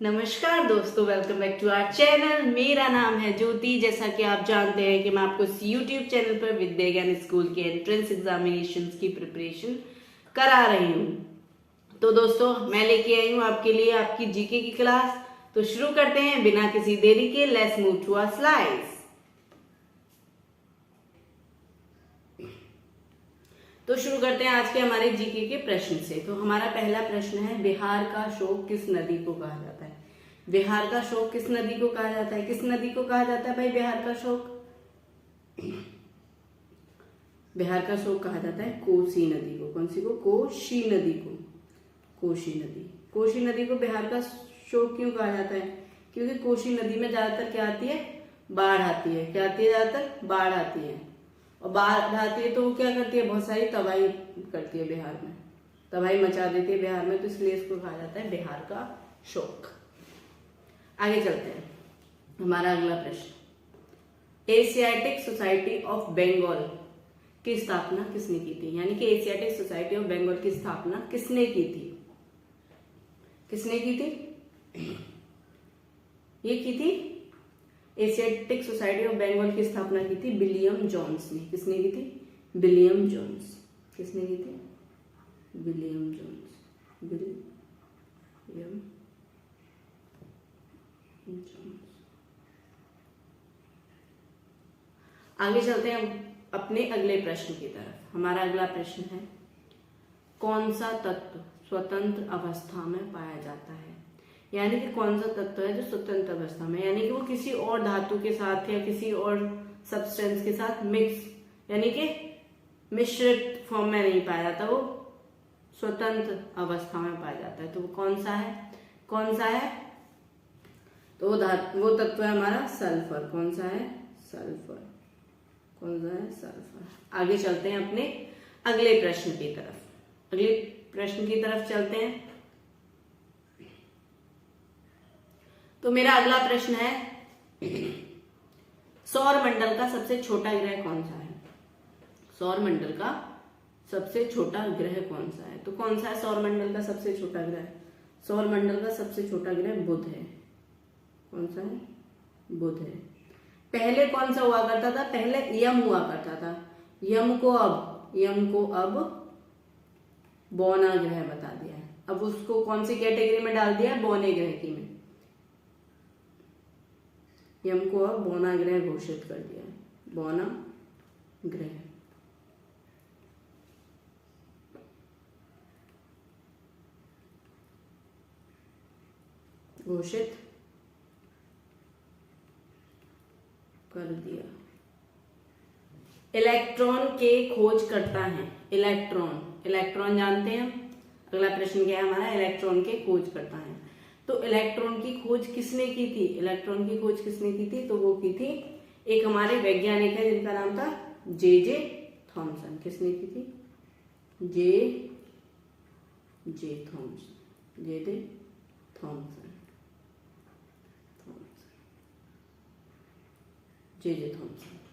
नमस्कार दोस्तों, welcome back to our channel. मेरा नाम है ज्योति। जैसा कि आप जानते हैं कि मैं आपको इस यूट्यूब चैनल पर विद्या ज्ञान स्कूल के एंट्रेंस एग्जामिनेशंस की प्रिपरेशन करा रही हूँ। तो दोस्तों, मैं लेके आई हूँ आपके लिए आपकी जीके की क्लास। तो शुरू करते हैं बिना किसी देरी के। Let's move to our slides. तो शुरू करते हैं आज के हमारे जीके के प्रश्न से। तो हमारा पहला प्रश्न है, बिहार का शोक किस नदी को कहा जाता है? बिहार का शोक किस नदी को कहा जाता है? किस नदी को कहा जाता है भाई बिहार का शोक? बिहार का शोक कहा जाता है कोसी नदी को। कौन सी को? कोसी नदी को। कोसी नदी। कोसी नदी को बिहार का शोक क्यों कहा जाता है? क्योंकि कोसी नदी में ज्यादातर क्या आती है? बाढ़ आती है। क्या आती है? ज्यादातर बाढ़ आती है। और बाढ़ आती है तो वो क्या करती है? बहुत सारी तबाही करती है बिहार में, तबाही मचा देती है बिहार में। तो इसलिए इसको कहा जाता है बिहार का शोक। आगे चलते हैं। हमारा अगला प्रश्न, एशियाटिक सोसाइटी ऑफ बंगाल की स्थापना किसने की थी? यानी कि एशियाटिक सोसाइटी ऑफ बंगाल की स्थापना किसने की थी? किसने की थी? ये की थी एशियाटिक सोसाइटी ऑफ बंगाल की स्थापना की थी विलियम जोन्स ने। किसने की थी? William Jones. किसने की थी? William Jones. William Jones. आगे चलते हैं अपने अगले प्रश्न की तरफ। हमारा अगला प्रश्न है, कौन सा तत्व स्वतंत्र अवस्था में पाया जाता है? यानी कि कौन सा तत्व है जो स्वतंत्र अवस्था में, यानी कि वो किसी और धातु के साथ या किसी और सब्सटेंस के साथ मिक्स यानी कि मिश्रित फॉर्म में नहीं पाया जाता, वो स्वतंत्र अवस्था में पाया जाता है। तो वो कौन सा है? कौन सा है? तो वो तत्व है हमारा सल्फर। कौन सा है? सल्फर। कौन सा है? सल्फर। आगे चलते हैं अपने अगले प्रश्न की तरफ। अगले प्रश्न की तरफ चलते हैं। तो मेरा अगला प्रश्न है, सौर मंडल का सबसे छोटा ग्रह कौन सा है? सौर मंडल का सबसे छोटा ग्रह कौन सा है? तो कौन सा है सौर मंडल का सबसे छोटा ग्रह? सौर मंडल का सबसे छोटा ग्रह बुध है। कौन सा है? बुध है। पहले कौन सा हुआ करता था? पहले यम हुआ करता था। यम को अब बौना ग्रह बता दिया है। अब उसको कौन सी कैटेगरी में डाल दिया? बौने ग्रह की में। यम को अब बौना ग्रह घोषित कर दिया है। बौना ग्रह घोषित कर दिया। इलेक्ट्रॉन के खोज करता है। इलेक्ट्रॉन जानते हैं हम। अगला प्रश्न क्या है हमारा? इलेक्ट्रॉन के खोज करता है। तो इलेक्ट्रॉन की खोज किसने की थी? इलेक्ट्रॉन की खोज किसने की थी? तो वो की थी एक हमारे वैज्ञानिक है जिनका नाम था जे थॉमसन। किसने की थी? J Thomson.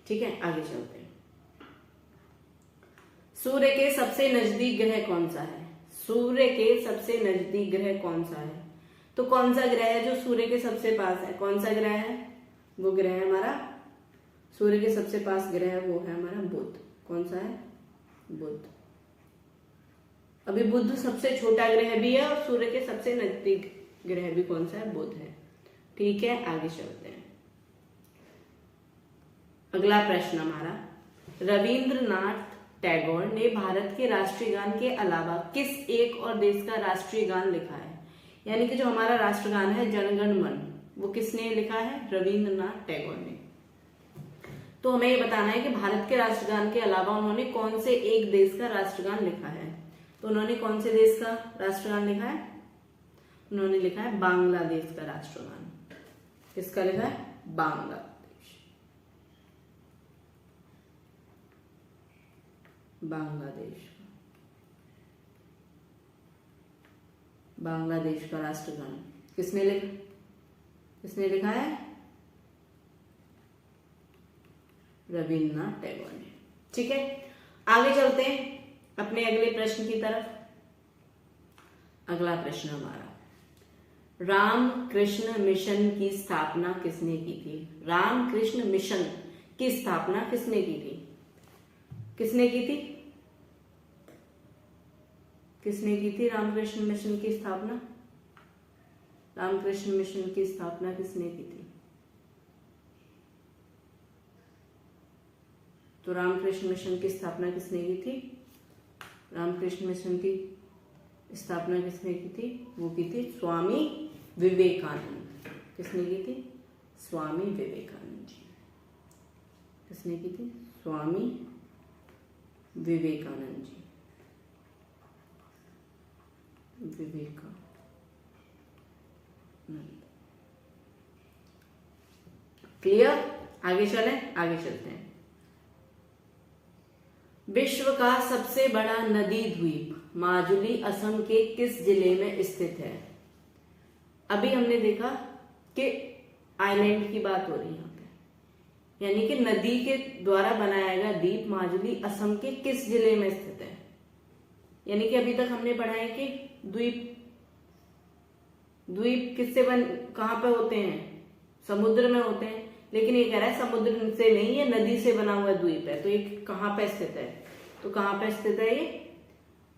ठीक है, आगे चलते हैं। सूर्य के सबसे नजदीक ग्रह कौन सा है? सूर्य के सबसे नजदीक ग्रह कौन सा है? तो कौन सा ग्रह है जो सूर्य के सबसे पास है? कौन सा ग्रह है? वो ग्रह है हमारा, सूर्य के सबसे पास ग्रह है वो है हमारा बुध। कौन सा है? बुध। अभी बुध सबसे छोटा ग्रह भी है और सूर्य के सबसे नजदीक ग्रह भी कौन सा है? बुध है। ठीक है, आगे चलते हैं। अगला प्रश्न हमारा, रविंद्रनाथ टैगोर ने भारत के राष्ट्रीय गान के अलावा किस एक और देश का राष्ट्रीय गान लिखा है? यानी कि जो हमारा राष्ट्रगान है जनगण मन, वो किसने लिखा है? रविंद्रनाथ टैगोर ने। तो हमें ये बताना है कि भारत के राष्ट्रगान के अलावा उन्होंने कौन से एक देश का राष्ट्रगान लिखा है। तो उन्होंने कौन से देश का राष्ट्रगान लिखा है? उन्होंने लिखा है बांग्लादेश का राष्ट्रगान। किसका लिखा है? बांग्लादेश का राष्ट्रगान किसने लिखा है? रविन्द्रनाथ टैगोर ने। ठीक है, आगे चलते हैं अपने अगले प्रश्न की तरफ। अगला प्रश्न हमारा, राम कृष्ण मिशन की स्थापना किसने की थी? राम कृष्ण मिशन की स्थापना किसने की थी? किसने की थी? किसने की थी रामकृष्ण मिशन की स्थापना? रामकृष्ण मिशन की स्थापना किसने की थी? तो रामकृष्ण मिशन की स्थापना किसने की थी? रामकृष्ण मिशन की स्थापना किसने की थी? वो की थी स्वामी विवेकानंद। किसने की थी? स्वामी विवेकानंद जी। किसने की थी? स्वामी विवेकानंद जी। विवेकानंद। क्लियर? आगे चलें, आगे चलते हैं। विश्व का सबसे बड़ा नदी द्वीप माजुली असम के किस जिले में स्थित है? अभी हमने देखा कि आइलैंड की बात हो रही है यहाँ पे, यानी कि नदी के द्वारा बनाया गया द्वीप माजुली असम के किस जिले में स्थित है। यानी कि अभी तक हमने पढ़ा है कि द्वीप किससे कहां पे होते हैं? समुद्र में होते हैं। लेकिन ये कह रहा है समुद्र से नहीं, ये नदी से बना हुआ द्वीप है। तो ये कहां पे स्थित है? तो कहां पे स्थित है? ये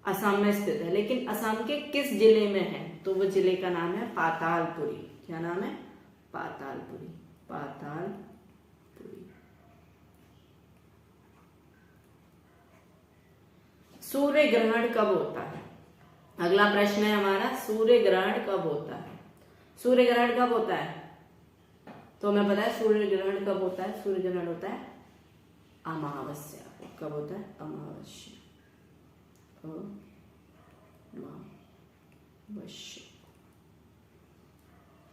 असम में स्थित है। लेकिन असम के किस जिले में है? तो वो जिले का नाम है पातालपुरी। क्या नाम है? पातालपुरी। पातालपुरी। सूर्य ग्रहण कब होता है? अगला प्रश्न है हमारा, सूर्य ग्रहण कब होता है? सूर्य ग्रहण कब होता है? तो हमें पता है सूर्य ग्रहण कब होता है। सूर्य ग्रहण होता है अमावस्या। कब होता है? अमावस्या।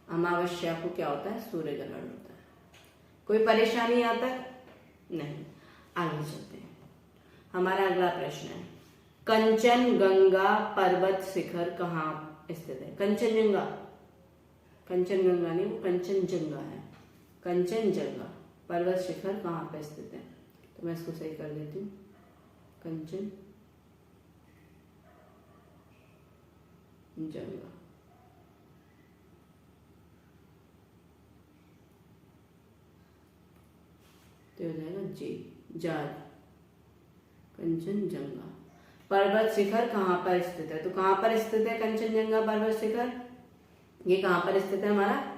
अमावस्या को क्या होता है? सूर्य ग्रहण होता है। कोई परेशानी आता है? नहीं। आगे चलते हैं। हमारा अगला प्रश्न है, कंचनजंगा पर्वत शिखर कहाँ स्थित है? कंचनजंगा नहीं, वो कंचनजंगा है। कंचनजंगा पर्वत शिखर कहाँ पे स्थित है? तो मैं इसको सही कर देती हूँ। कंचनजंगा। तो हो जाएगा जाज। कंचनजंगा पर्वत शिखर कहाँ पर स्थित है? तो कहाँ पर स्थित है कंचनजंगा पर्वत शिखर? ये कहाँ पर स्थित है हमारा?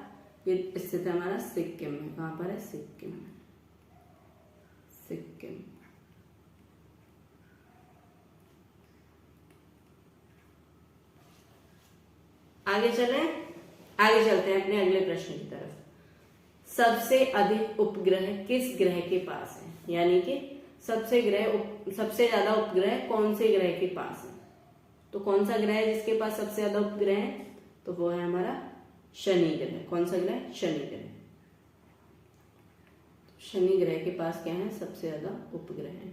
ये स्थित है हमारा सिक्किम में। कहाँ पर है? सिक्किम में। सिक्किम। आगे चलते हैं अपने अगले प्रश्न की तरफ। सबसे अधिक उपग्रह किस ग्रह के पास है? यानी कि सबसे ज्यादा उपग्रह कौन से ग्रह के पास है? तो कौन सा ग्रह है जिसके पास सबसे ज्यादा उपग्रह है? तो वो है हमारा शनि ग्रह। कौन सा ग्रह? शनि ग्रह। शनि ग्रह के पास क्या है? सबसे ज्यादा उपग्रह है।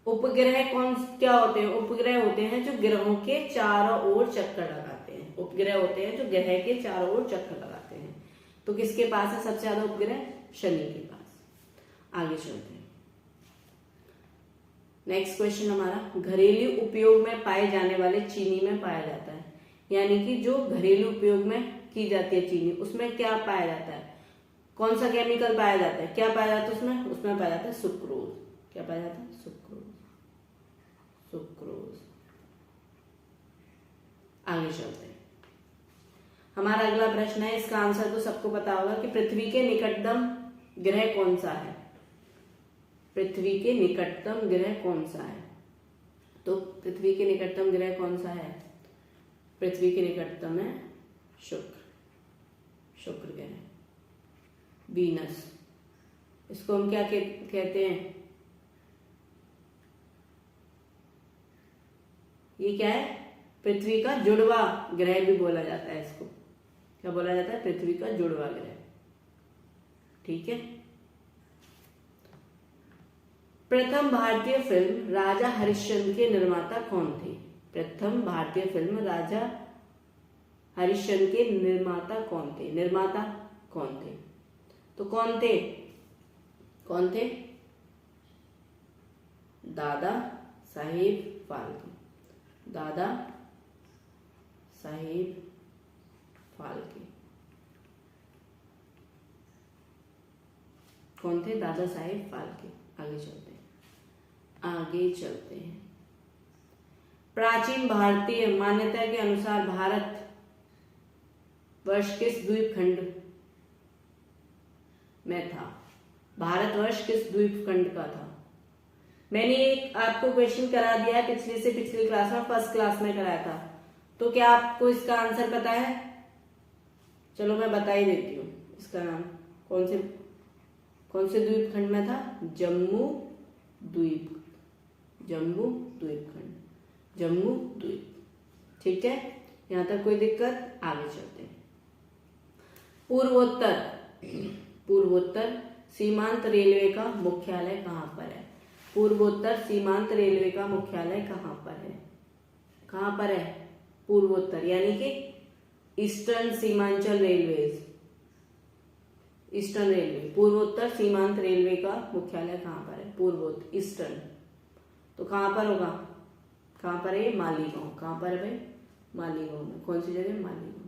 उपग्रह क्या होते हैं? उपग्रह होते हैं जो ग्रहों के चारों ओर चक्कर लगाते हैं। उपग्रह होते हैं जो ग्रह के चारों ओर चक्कर लगाते हैं। तो किसके पास है सबसे ज्यादा उपग्रह? शनि के पास। आगे चलते हैं। नेक्स्ट क्वेश्चन हमारा, घरेलू उपयोग में पाए जाने वाले चीनी में पाया जाता है। यानी कि जो घरेलू उपयोग में की जाती है चीनी, उसमें क्या पाया जाता है? कौन सा केमिकल पाया जाता है? क्या पाया जाता है उसमें? उसमें पाया जाता है सुक्रोज। क्या पाया जाता है? सुक्रोज। आगे चलते हैं। हमारा अगला प्रश्न है, इसका आंसर तो सबको पता होगा कि पृथ्वी के निकटतम ग्रह कौन सा है? पृथ्वी के निकटतम ग्रह कौन सा है? तो पृथ्वी के निकटतम ग्रह कौन सा है? पृथ्वी के निकटतम है शुक्र ग्रह, वीनस। इसको हम क्या कहते हैं? ये क्या है? पृथ्वी का जुड़वा ग्रह भी बोला जाता है इसको। क्या बोला जाता है? पृथ्वी का जुड़वा ग्रह। ठीक है। प्रथम भारतीय फिल्म राजा हरिश्चंद्र के निर्माता कौन थे? प्रथम भारतीय फिल्म राजा हरिश्चंद्र के निर्माता कौन थे? तो कौन थे? दादा साहेब फाल्के। फाल्के। कौन थे? दादा साहेब फाल्के। आगे चलते हैं। प्राचीन भारतीय मान्यता के अनुसार भारत वर्ष किस द्वीपखंड में था? भारतवर्ष किस द्वीपखंड का था? मैंने एक आपको क्वेश्चन करा दिया है पिछले से पिछली क्लास में, फर्स्ट क्लास में कराया था, तो क्या आपको इसका आंसर पता है? चलो मैं बता ही देती हूँ इसका नाम। कौन से द्वीपखंड में था? जम्मू द्वीप, जम्मू द्वीपखंड, जम्मू द्वीप। ठीक है, यहां तक कोई दिक्कत? आगे चलते हैं। पूर्वोत्तर सीमांत रेलवे का मुख्यालय कहां पर है? पूर्वोत्तर सीमांत रेलवे का मुख्यालय कहां पर है? कहां पर है? पूर्वोत्तर यानी कि eastern Seemanchal railways, eastern railway. पूर्वोत्तर सीमांत रेलवे का मुख्यालय कहां पर है? पूर्वोत्तर, ईस्टर्न। तो कहां पर होगा? कहां पर है? मालीगांव। कहां पर है भाई? मालीगांव में। कौन सी जगह? मालीगांव।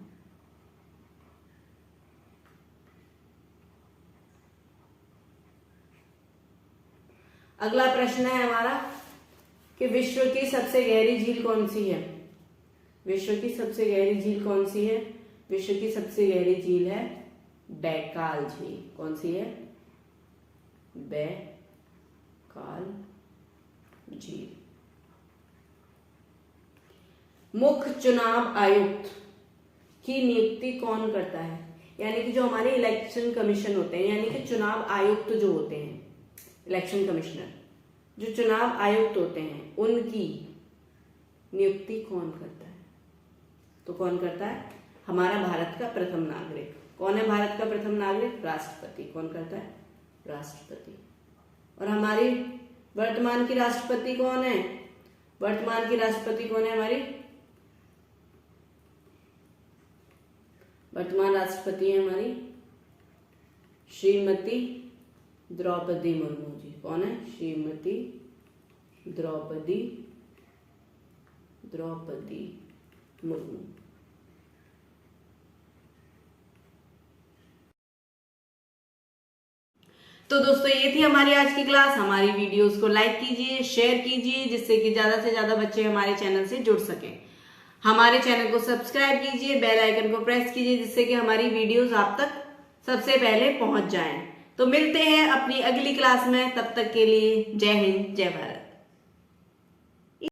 अगला प्रश्न है हमारा कि विश्व की सबसे गहरी झील कौन सी है? विश्व की सबसे गहरी झील कौन सी है? विश्व की सबसे गहरी झील है बैकाल झील। कौन सी है? बैकाल झील। मुख्य चुनाव आयुक्त की नियुक्ति कौन करता है? यानी कि जो हमारे इलेक्शन कमीशन होते हैं, यानी कि चुनाव आयुक्त जो होते हैं, इलेक्शन कमिश्नर, जो चुनाव आयुक्त होते हैं, उनकी नियुक्ति कौन करता है? तो कौन करता है? हमारा भारत का प्रथम नागरिक। कौन है भारत का प्रथम नागरिक? राष्ट्रपति। कौन करता है? राष्ट्रपति। और हमारी वर्तमान की राष्ट्रपति कौन है? वर्तमान की राष्ट्रपति कौन है हमारी? वर्तमान राष्ट्रपति है हमारी श्रीमती द्रौपदी मुर्मू जी। कौन है? श्रीमती द्रौपदी मुर्मू। तो दोस्तों ये थी हमारी आज की क्लास। हमारी वीडियोस को लाइक कीजिए, शेयर कीजिए, जिससे कि ज्यादा से ज्यादा बच्चे हमारे चैनल से जुड़ सकें। हमारे चैनल को सब्सक्राइब कीजिए, बेल आइकन को प्रेस कीजिए, जिससे कि हमारी वीडियोस आप तक सबसे पहले पहुंच जाएं। तो मिलते हैं अपनी अगली क्लास में, तब तक के लिए जय हिंद, जय भारत।